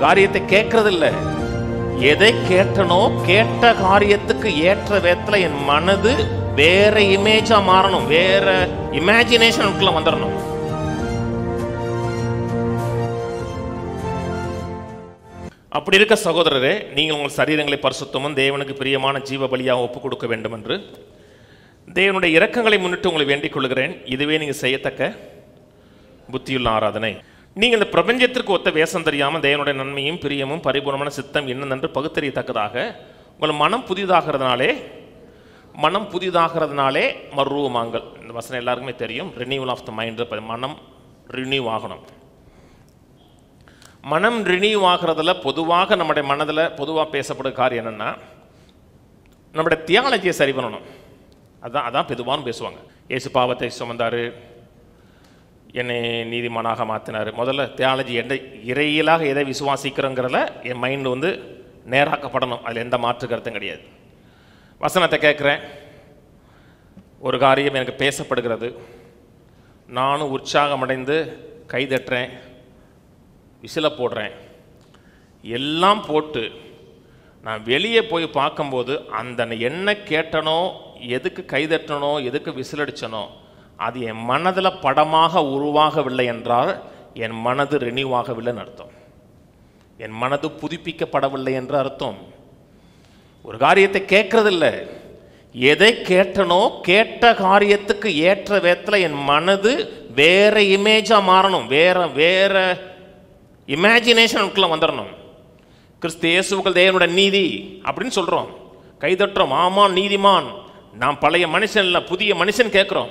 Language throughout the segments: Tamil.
காரியத்தை கேட்கறது இல்லை. எதை கேட்டனோ கேட்ட காரியத்துக்கு ஏற்ற விதத்துல என் மனது வேற இமேஜா மாறணும், வேற இமேஜினேஷனுக்குள்ள வந்துடணும். அப்படி இருக்க சகோதரரே, நீங்கள் உங்கள் சரீரங்களை பரிசுத்தமும் தேவனுக்கு பிரியமான ஜீவ பலியாக ஒப்புக் கொடுக்க வேண்டும் என்று தேவனுடைய இரக்கங்களை முன்னிட்டு உங்களை வேண்டிக் கொள்கிறேன். இதுவே நீங்கள் செய்யத்தக்க புத்தியுள்ள ஆராதனை. நீங்கள் இந்த பிரபஞ்சத்திற்கு ஒத்த வேஷம் தெரியாமல் தேவனுடைய நன்மையும் பிரியமும் பரிபூர்ணமான சித்தம் என்னென்று பகுத்தறியத்தக்கதாக உங்கள் மனம் புதிதாகிறதுனாலே மறுரூபமாங்கள். இந்த வசனம் எல்லாருக்குமே தெரியும். Renewal of the mind. மனம் ரினியூ ஆகணும். மனம் ரினியூ ஆகிறதுல பொதுவாக நம்முடைய மனதில் பொதுவாக பேசப்படுற காரியம் என்னென்னா, நம்முடைய தியாலஜியை சரி பண்ணணும். அதான் பொதுவானு பேசுவாங்க. இயேசு பாவத்தை சுமந்தார், என்னை நீதிமானாக மாற்றினார். முதல்ல தியாலஜி இறையிலாக எதை விசுவாசிக்கிறோங்கிறத என் மைண்டு நேராக்கப்படணும். அதில் எந்த மாற்று கருத்தும் கிடையாது. வசனத்தை கேட்குறேன், ஒரு காரியம் எனக்கு பேசப்படுகிறது, நானும் உற்சாகமடைந்து கைதட்டுறேன், விசில போடுறேன், எல்லாம் போட்டு நான் வெளியே போய் பார்க்கும்போது அந்த என்ன கேட்டனோ, எதுக்கு கைதட்டனோ, எதுக்கு விசிலடிச்சனோ அது என் மனதில் படமாக உருவாகவில்லை என்றால் என் மனது ரெனியூவாகவில்லைன்னு அர்த்தம். என் மனது புதுப்பிக்கப்படவில்லை என்று அர்த்தம். ஒரு காரியத்தை கேட்கறதில்ல, எதை கேட்டனோ கேட்ட காரியத்துக்கு ஏற்ற விதத்தில் என் மனது வேற இமேஜா மாறணும், வேற இமேஜினேஷனுக்குள்ள வந்துடணும். கிறிஸ்து இயேசுவுக்குள் தேவனுடைய நீதி அப்படின்னு சொல்றோம், கைதட்டுறோம், ஆமான் நீதிமான், நான் பழைய மனுஷன் இல்லை புதிய மனுஷன் கேட்குறோம்.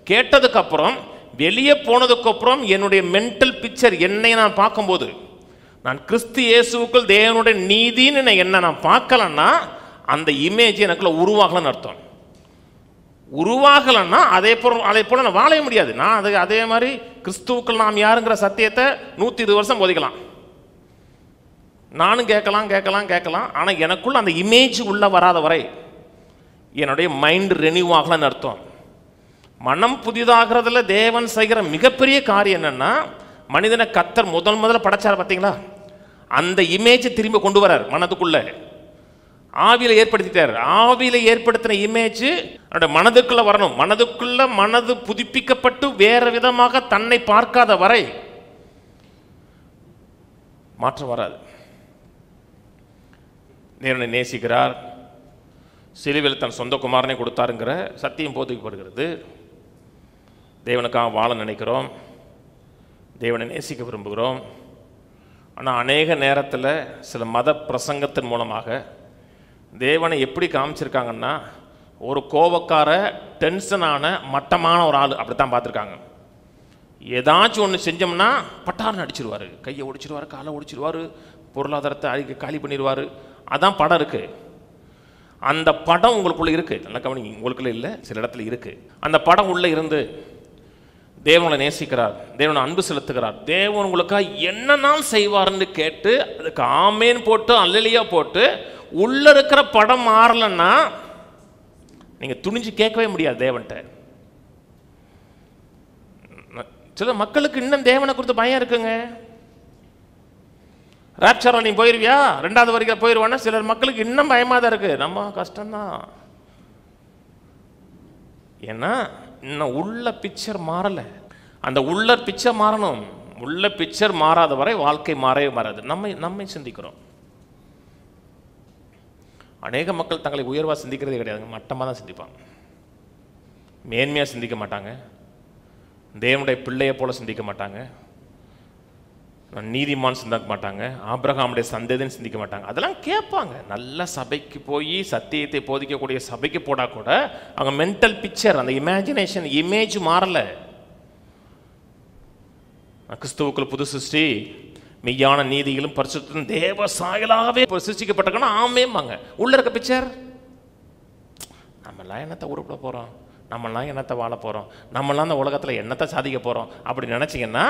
கேட்டதுக்கு அப்புறம் வெளியே போனதுக்கு அப்புறம் என்னுடைய மென்டல் பிக்சர் என்னை நான் பார்க்கும்போது, நான் கிறிஸ்து இயேசுவுக்குள் தேவனுடைய நீதின்னு என்ன நான் பார்க்கலன்னா அந்த இமேஜ் எனக்குள்ள உருவாகலன்னு அர்த்தம். உருவாகலன்னா அதே போல நான் வாழ முடியாது. நான் அதே மாதிரி கிறிஸ்துவுக்குள் நாம் யாருங்கிற சத்தியத்தை 120 வருஷம் போதிக்கலாம், நானும் கேட்கலாம். ஆனால் எனக்குள்ள அந்த இமேஜ் உள்ள வராத வரை என்னுடைய மைண்ட் ரெனியூ ஆகலன்னு அர்த்தம். மனம் புதிதாகிறதுல தேவன் செய்கிற மிகப்பெரிய காரியம் என்னன்னா, மனிதனை கர்த்தர் முதல்ல படைச்சார் பார்த்தீங்களா, அந்த இமேஜ் திரும்ப கொண்டு வரார் மனதுக்குள்ள. ஆவியில ஏற்படுத்திட்டார். ஆவியில ஏற்படுத்தின இமேஜ் மனதுக்குள்ள வரணும். மனது புதுப்பிக்கப்பட்டு வேற விதமாக தன்னை பார்க்காத வரை மாற்றம் வராது. தேவனை நேசிக்கிறார், சிலுவையில் தன் சொந்த குமாரனை கொடுத்தாருங்கிற சத்தியம் போதிக்கப்படுகிறது. தேவனுக்காக வாழ நினைக்கிறோம், தேவனை நேசிக்க விரும்புகிறோம். ஆனால் அநேக நேரத்தில் சில மத பிரசங்கத்தின் மூலமாக தேவனை எப்படி காமிச்சிருக்காங்கன்னா, ஒரு கோபக்கார டென்ஷனான மட்டமான ஒரு ஆள் அப்படித்தான் பார்த்துருக்காங்க. ஏதாச்சும் ஒன்று செஞ்சோம்னா பட்டார்னு அடிச்சிருவார், கையை ஒடிச்சிருவார், காலை ஒடிச்சிருவார், பொருளாதாரத்தை காலி பண்ணிடுவார். அதான் படம் இருக்குது. அந்த படம் உங்களுக்குள்ள இருக்குது, நல்லா கவனிங்க, உங்களுக்குள்ள இல்லை, சில இடத்துல இருக்குது. அந்த படம் உள்ளே இருந்து தேவனை நேசிக்கிறார், தேவனை அன்பு செலுத்துகிறார், தேவன் உங்களுக்காக என்னன்னாலும் செய்வார்னு கேட்டு அதுக்கு ஆமேன் போட்டு அல்லலியா போட்டு உள்ள இருக்கிற படம் மாறலன்னா நீங்க துணிஞ்சு கேட்கவே முடியாது தேவன்கிட்ட. சில மக்களுக்கு இன்னும் தேவனை குறித்து பயம் இருக்குங்க. ராப்சரா நீ போயிருவியா, 2வது வரைக்கும் போயிருவானா, சிலர் மக்களுக்கு இன்னும் பயமா தான் இருக்கு. நம்ம கஷ்டம்தான், ஏன்னா இன்னும் உள்ள பிக்சர் மாறல. அந்த உள்ள பிக்சர் மாறணும். உள்ள பிக்சர் மாறாத வரை வாழ்க்கை மாறவே மாறாது. நம்மை சிந்திக்கிறோம். அநேக மக்கள் தங்களை உயர்வா சிந்திக்கிறதே கிடையாதுங்க, மட்டமாக தான் சிந்திப்பாங்க. மேன்மையா சிந்திக்க மாட்டாங்க, தேவனுடைய பிள்ளையை போல சிந்திக்க மாட்டாங்க, நீதிமான் சிந்திக்க மாட்டாங்க, ஆபிரகாமுடைய சந்ததின்னு சிந்திக்க மாட்டாங்க. அதெல்லாம் கேட்பாங்க. நல்ல சபைக்கு போய் சத்தியத்தை போதிக்கக்கூடிய சபைக்கு போடா கூட அவங்க மென்டல் பிக்சர், அந்த இமேஜினேஷன் இமேஜ் மாறல. கிறிஸ்துவுக்குள் புது சிருஷ்டி, மெய்யான நீதிகளும் பரிசுத்தமும் தேவ சாயலாகவே சிருஷ்டிக்கப்பட்டிருக்கணும் ஆமேம்பாங்க. உள்ள இருக்க பிக்சர், நம்மளாம் என்னத்தை உருப்பட போறோம், நம்மளாம் என்னத்தை வாழ போறோம், நம்மளாம் அந்த உலகத்தில் என்னத்தை சாதிக்க போறோம் அப்படி நினைச்சீங்கன்னா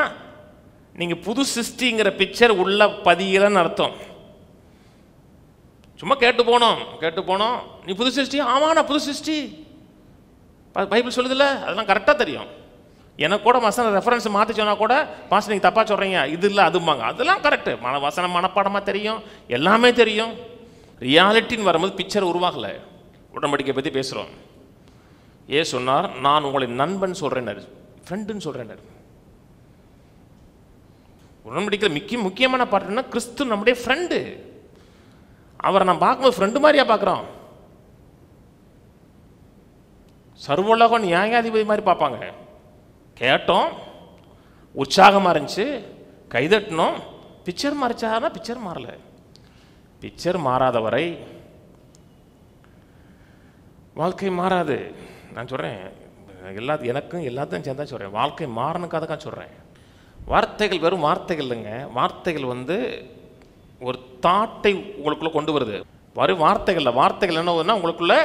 நீங்க புது சிருஷ்டிங்கிற பிக்சர் உள்ள பதியலன்னு அர்த்தம். சும்மா கேட்டு போனோம் நீ புது சிருஷ்டி, ஆமா நான் புது சிருஷ்டி, பைபிள் சொல்லுதில்ல, அதெல்லாம் கரெக்டாக தெரியும். எனக்கு கூட வசனம் ரெஃபரன்ஸ் மாற்றி சொன்னால் கூட பாஸ் நீங்கள் தப்பாக சொல்கிறீங்க, இது இல்லை அதுமாங்க. அதெல்லாம் கரெக்டு. வசனம் மனப்பாடமாக தெரியும், எல்லாமே தெரியும். ரியாலிட்டின்னு வரும்போது பிக்சர் உருவாகலை. உடன்படிக்கை பற்றி பேசுகிறோம். சொன்னார், நான் உங்களை நண்பன் சொல்கிறேன்னாரு, ஃப்ரெண்டுன்னு சொல்கிறேன்னாரு. உடன்படிக்கையில் முக்கியமான பாட்டுன்னா கிறிஸ்து நம்முடைய ஃப்ரெண்டு. அவரை நான் பார்க்கும்போது ஃப்ரெண்டு மாதிரியா பார்க்குறோம். சர்வலோக நியாயாதிபதி மாதிரி பார்ப்பாங்க. கேட்டோம், உற்சாகமாக இருந்துச்சு, கைதட்டணும். பிக்சர் மாறிச்சாருன்னா பிக்சர் மாறல. பிக்சர் மாறாதவரை வாழ்க்கை மாறாது. நான் சொல்கிறேன், எனக்கும் எல்லாத்தையும் சேர்ந்தா சொல்கிறேன், வாழ்க்கை மாறணுக்காக தான் சொல்கிறேன். வார்த்தைகள் வெறும் வார்த்தைகள் இல்லைங்க. வார்த்தைகள் ஒரு தாட்டை உங்களுக்குள்ளே கொண்டு வருது. வெறும் வார்த்தைகள் என்ன வருதுன்னா உங்களுக்குள்ள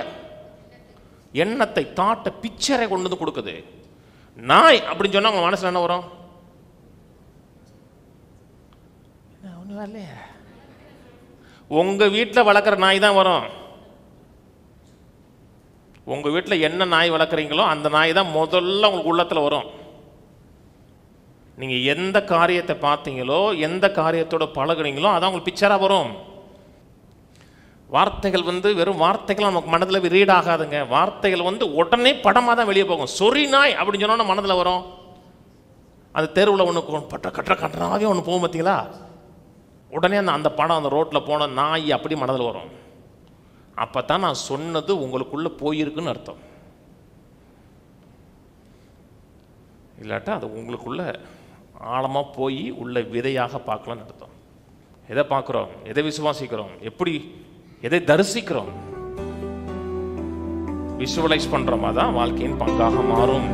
எண்ணத்தை, தாட்டை, பிக்சரை கொண்டு வந்து கொடுக்குது. நாய் அப்படின்னு சொன்னால் உங்கள் மனசில் என்ன வரும்? ஒன்றும் வரலையே. உங்கள் வீட்டில் வளர்க்குற நாய் தான் வரும். உங்கள் வீட்டில் என்ன நாய் வளர்க்குறீங்களோ அந்த நாய் தான் முதல்ல உங்களுக்கு உள்ளத்தில் வரும். நீங்கள் எந்த காரியத்தை பார்த்தீங்களோ, எந்த காரியத்தோட பழகுறீங்களோ அதான் உங்களுக்கு பிக்சராக வரும். வார்த்தைகள் வெறும் வார்த்தைகள் நமக்கு மனதில் ரீட் ஆகாதுங்க. வார்த்தைகள் உடனே படமாக தான் வெளியே போகும். சொறி நாய் அப்படின்னு சொன்னோன்னா மனதில் வரும். அந்த தெருவில் ஒன்று கட்டுறாவே ஒன்று போகும் பார்த்தீங்களா, உடனே அந்த படம் அந்த ரோட்டில் போன நாய் அப்படி மனதில் வரும். அப்போ தான் நான் சொன்னது உங்களுக்குள்ளே போயிருக்குன்னு அர்த்தம். இல்லாட்டா அது உங்களுக்குள்ள ஆழமாக போய் உள்ள விதையாக பார்க்கலான்னு அர்த்தம். எதை பார்க்குறோம், எதை விசுவாசிக்கிறோம், எப்படி எதை தரிசிக்கிறோம், விஷுவலைஸ் பண்ணுறோமா தான் வாழ்க்கையின் பங்காக மாறும்.